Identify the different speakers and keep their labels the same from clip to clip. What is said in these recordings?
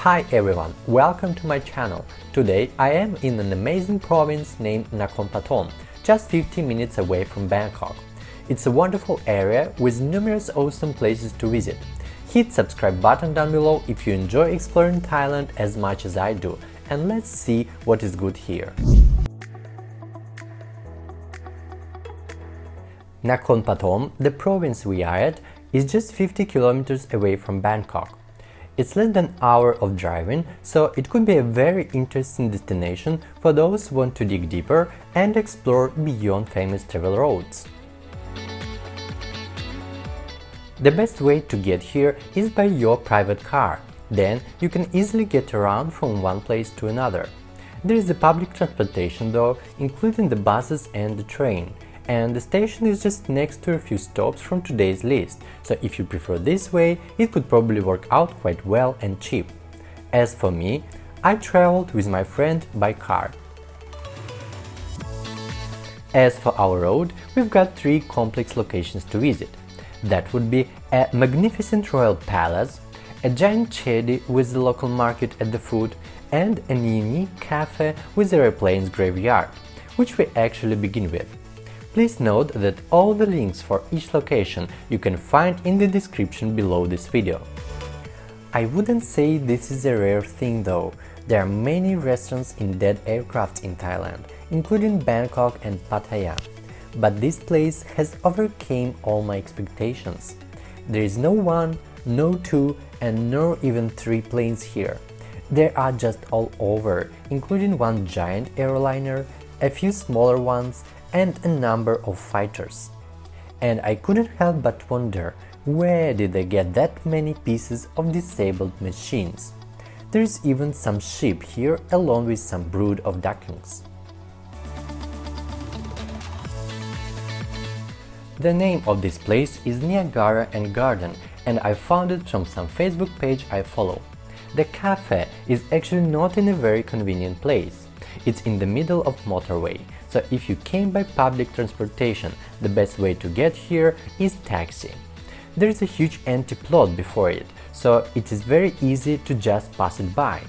Speaker 1: Hi everyone, welcome to my channel. Today I am in an amazing province named Nakhon Pathom, just 15 minutes away from Bangkok. It's a wonderful area with numerous awesome places to visit. Hit subscribe button down below if you enjoy exploring Thailand as much as I do, and let's see what is good here. Nakhon Pathom, the province we are at, is just 50 kilometers away from Bangkok. It's less than an hour of driving, so it could be a very interesting destination for those who want to dig deeper and explore beyond famous travel roads. The best way to get here is by your private car. Then you can easily get around from one place to another. There is a public transportation though, including the buses and the train. And the station is just next to a few stops from today's list, so if you prefer this way, it could probably work out quite well and cheap. As for me, I traveled with my friend by car. As for our road, we've got 3 complex locations to visit. That would be a magnificent royal palace, a giant chedi with the local market at the foot, and a unique cafe with a airplane's graveyard, which we actually begin with. Please note that all the links for each location you can find in the description below this video. I wouldn't say this is a rare thing though. There are many restaurants in dead aircrafts in Thailand, including Bangkok and Pattaya. But this place has overcame all my expectations. There is no 1, no 2, and no even 3 planes here. They are just all over, including one giant airliner, a few smaller ones, and a number of fighters. And I couldn't help but wonder, where did they get that many pieces of disabled machines? There is even some sheep here along with some brood of ducklings. The name of this place is Niagara N Garden, and I found it from some Facebook page I follow. The cafe is actually not in a very convenient place. It's in the middle of motorway, so if you came by public transportation, the best way to get here is taxi. There is a huge empty plot before it, so it is very easy to just pass it by.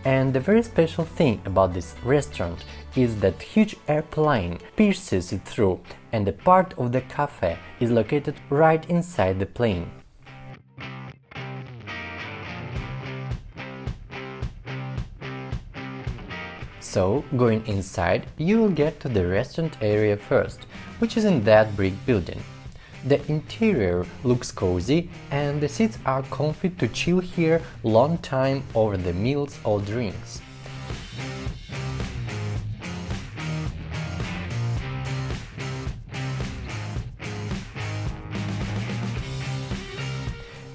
Speaker 1: And the very special thing about this restaurant is that huge airplane pierces it through, and a part of the cafe is located right inside the plane. So, going inside, you will get to the restaurant area first, which is in that brick building. The interior looks cozy and the seats are comfy to chill here long time over the meals or drinks.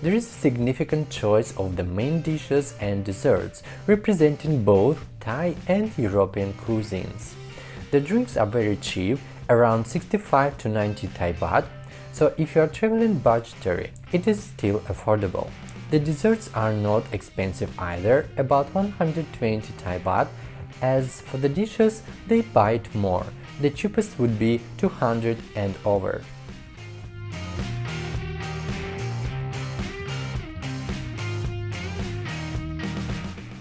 Speaker 1: There is a significant choice of the main dishes and desserts, representing both Thai and European cuisines. The drinks are very cheap, around 65 to 90 Thai baht, so if you are traveling budgetary, it is still affordable. The desserts are not expensive either, about 120 Thai baht. As for the dishes, they bite more. The cheapest would be 200 and over.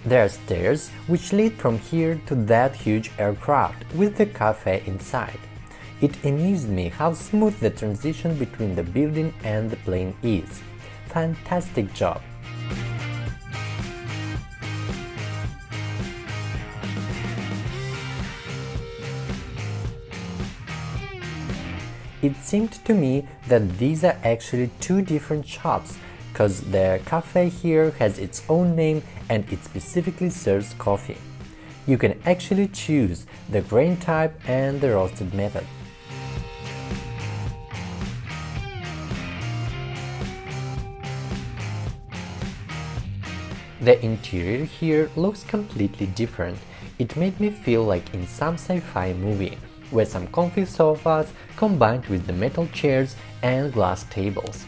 Speaker 1: There are stairs which lead from here to that huge aircraft with the cafe inside. It amused me how smooth the transition between the building and the plane is. Fantastic job! It seemed to me that these are actually 2 different shops, because the cafe here has its own name and it specifically serves coffee. You can actually choose the grain type and the roasted method. The interior here looks completely different. It made me feel like in some sci-fi movie, with some comfy sofas combined with the metal chairs and glass tables.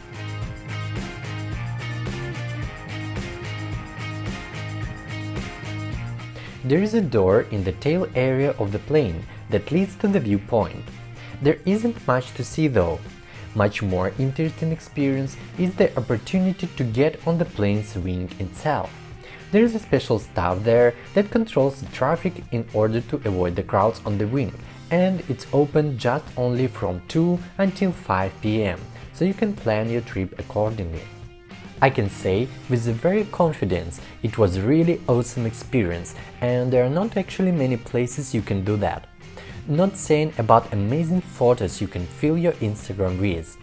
Speaker 1: There is a door in the tail area of the plane that leads to the viewpoint. There isn't much to see though, Much more interesting experience is the opportunity to get on the plane's wing itself. There is a special staff there that controls the traffic in order to avoid the crowds on the wing, and it's open just only from 2 until 5 p.m., so you can plan your trip accordingly. I can say with very confidence it was really awesome experience, and there are not actually many places you can do that. Not saying about amazing photos you can fill your Instagram with.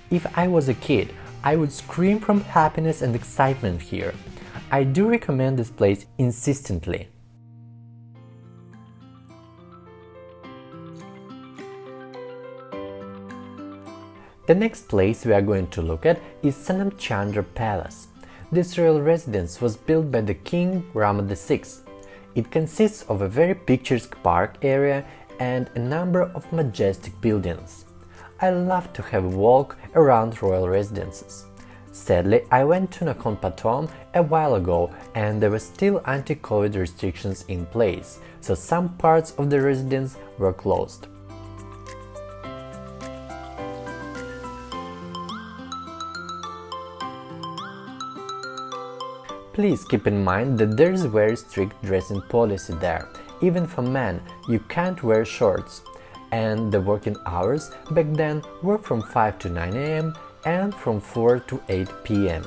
Speaker 1: If I was a kid, I would scream from happiness and excitement here. I do recommend this place insistently. The next place we are going to look at is Sanam Chandra Palace. This royal residence was built by the King Rama VI. It consists of a very picturesque park area and a number of majestic buildings. I love to have a walk around royal residences. Sadly, I went to Nakhon Pathom a while ago and there were still anti-COVID restrictions in place, so some parts of the residence were closed. Please keep in mind that there is very strict dressing policy there. Even for men, you can't wear shorts. And the working hours back then were from 5 to 9 a.m. and from 4 to 8 p.m.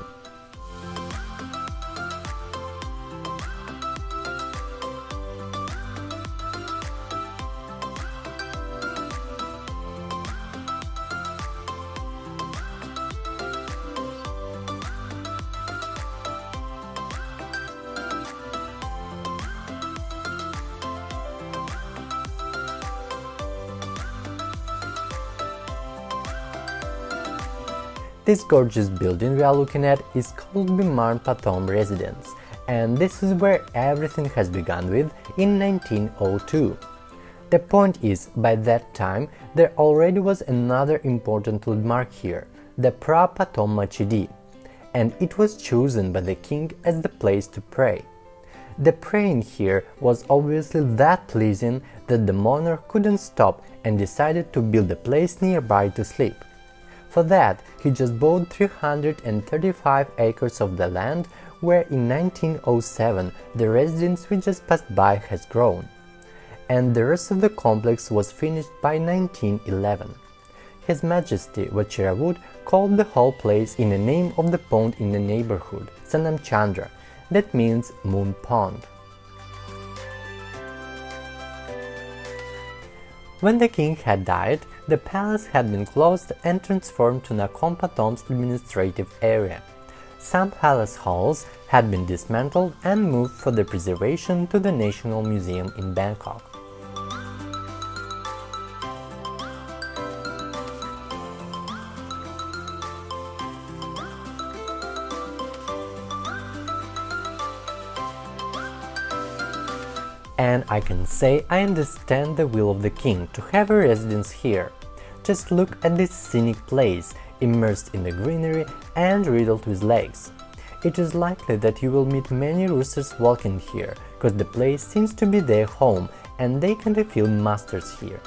Speaker 1: This gorgeous building we are looking at is called Nakhon Pathom Residence, and this is where everything has begun with in 1902. The point is, by that time there already was another important landmark here, the phra chedi, and it was chosen by the king as the place to pray. The praying here was obviously that pleasing that the monarch couldn't stop and decided to build a place nearby to sleep. For that, he just bought 335 acres of the land where in 1907 the residence we just passed by has grown. And the rest of the complex was finished by 1911. His Majesty Vajirayana called the whole place in the name of the pond in the neighborhood, Sanam Chandra, that means Moon Pond. When the king had died, the palace had been closed and transformed to Nakhon Pathom's administrative area. Some palace halls had been dismantled and moved for their preservation to the National Museum in Bangkok. And I can say I understand the will of the king to have a residence here. Just look at this scenic place, immersed in the greenery and riddled with lakes. It is likely that you will meet many roosters walking here, because the place seems to be their home and they can feel masters here.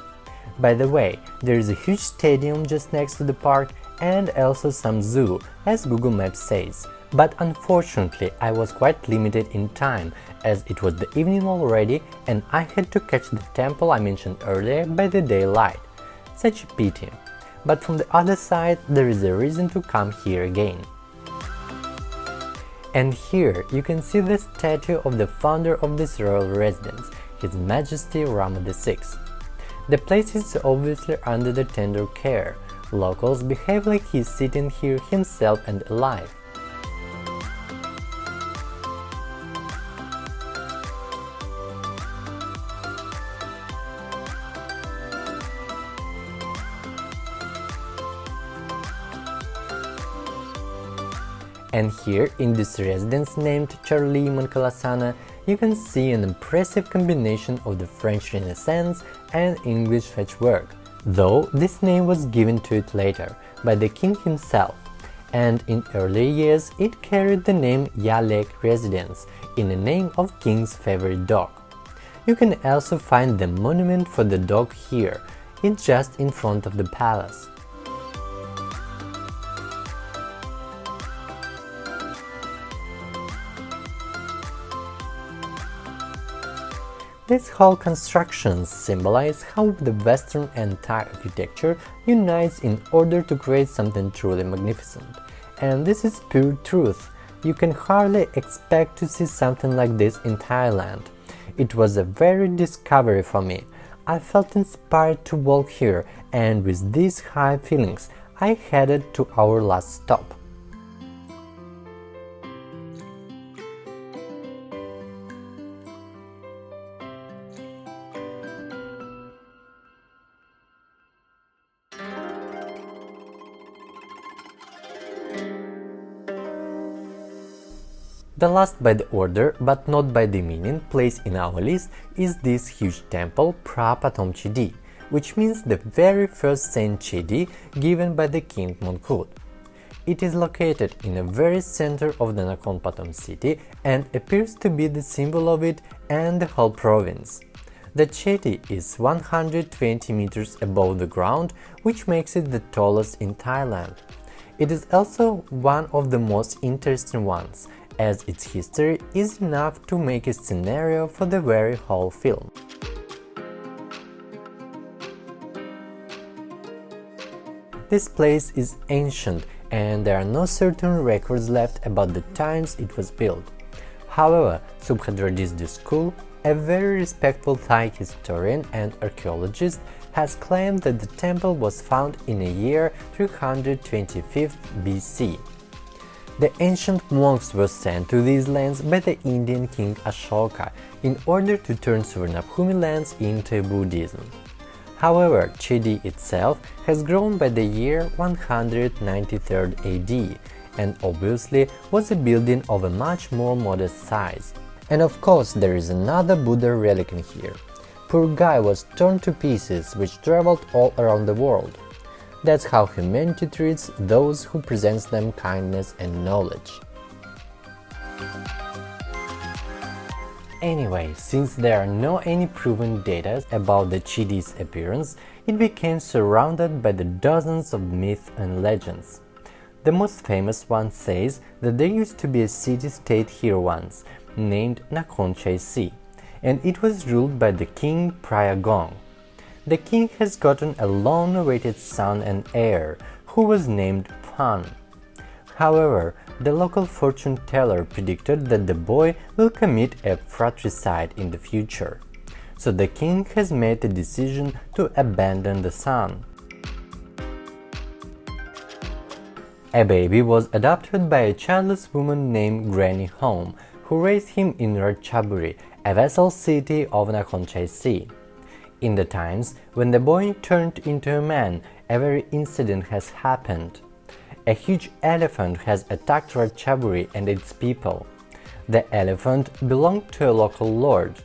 Speaker 1: By the way, there is a huge stadium just next to the park and also some zoo, as Google Maps says. But unfortunately, I was quite limited in time, as it was the evening already and I had to catch the temple I mentioned earlier by the daylight. Such a pity. But from the other side, there is a reason to come here again. And here you can see the statue of the founder of this royal residence, His Majesty Rama VI. The place is obviously under the tender care. Locals behave like he is sitting here himself and alive. And here, in this residence named Charlie Mankalasana, you can see an impressive combination of the French Renaissance and English fetchwork, though this name was given to it later, by the king himself, and in earlier years it carried the name Yalek Residence, in the name of king's favorite dog. You can also find the monument for the dog here, it's just in front of the palace. This whole construction symbolizes how the Western and Thai architecture unites in order to create something truly magnificent. And this is pure truth. You can hardly expect to see something like this in Thailand. It was a very discovery for me. I felt inspired to walk here, and with these high feelings, I headed to our last stop. The last by the order, but not by the meaning, place in our list is this huge temple, Phra Pathom Chedi, which means the very first saint chedi given by the King Mongkut. It is located in the very center of the Nakhon Pathom city and appears to be the symbol of it and the whole province. The chedi is 120 meters above the ground, which makes it the tallest in Thailand. It is also one of the most interesting ones, as its history is enough to make a scenario for the very whole film. This place is ancient and there are no certain records left about the times it was built. However, Subhadradis School, a very respectful Thai historian and archaeologist, has claimed that the temple was found in the year 325 BC. The ancient monks were sent to these lands by the Indian king Ashoka in order to turn Suvarnabhumi lands into Buddhism. However, Chedi itself has grown by the year 193 AD and obviously was a building of a much more modest size. And of course there is another Buddha relic in here. Poor guy was torn to pieces, which traveled all around the world. That's how humanity treats those who presents them kindness and knowledge. Anyway, since there are no any proven data about the Chedi's appearance, it became surrounded by the dozens of myths and legends. The most famous one says that there used to be a city-state here once, named Nakhon Pathom, and it was ruled by the king Prayagong. The king has gotten a long-awaited son and heir, who was named Phan. However, the local fortune teller predicted that the boy will commit a fratricide in the future. So the king has made the decision to abandon the son. A baby was adopted by a childless woman named Granny Home, who raised him in Ratchaburi, a vassal city of Nakhon Pathom. In the times when the boy turned into a man, a very incident has happened. A huge elephant has attacked Ratchaburi and its people. The elephant belonged to a local lord,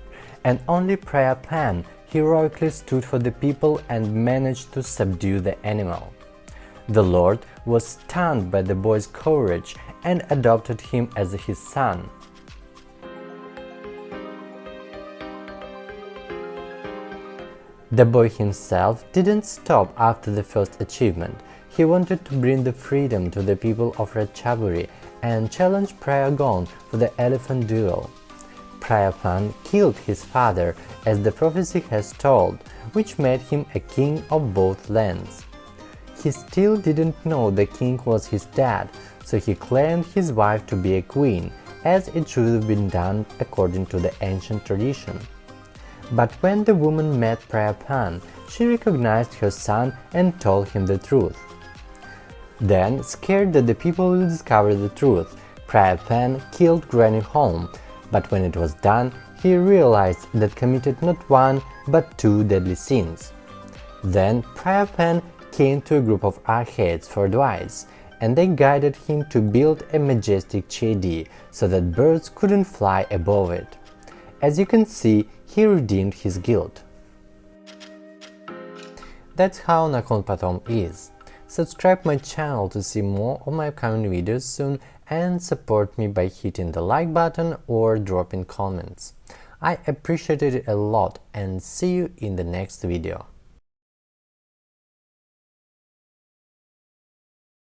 Speaker 1: and only Prayapan heroically stood for the people and managed to subdue the animal. The lord was stunned by the boy's courage and adopted him as his son. The boy himself didn't stop after the first achievement. He wanted to bring the freedom to the people of Ratchaburi and challenged Prayagong for the elephant duel. Prayapan killed his father, as the prophecy has told, which made him a king of both lands. He still didn't know the king was his dad, so he claimed his wife to be a queen, as it should have been done according to the ancient tradition. But when the woman met Prayapan, she recognized her son and told him the truth. Then, scared that the people will discover the truth, Prayapan killed Granny Home, but when it was done, he realized that committed not one but two deadly sins. Then Prayapan came to a group of archaics for advice, and they guided him to build a majestic chedi so that birds couldn't fly above it. As you can see, he redeemed his guilt. That's how Nakhon Pathom is. Subscribe my channel to see more of my upcoming videos soon and support me by hitting the like button or dropping comments. I appreciate it a lot and see you in the next video.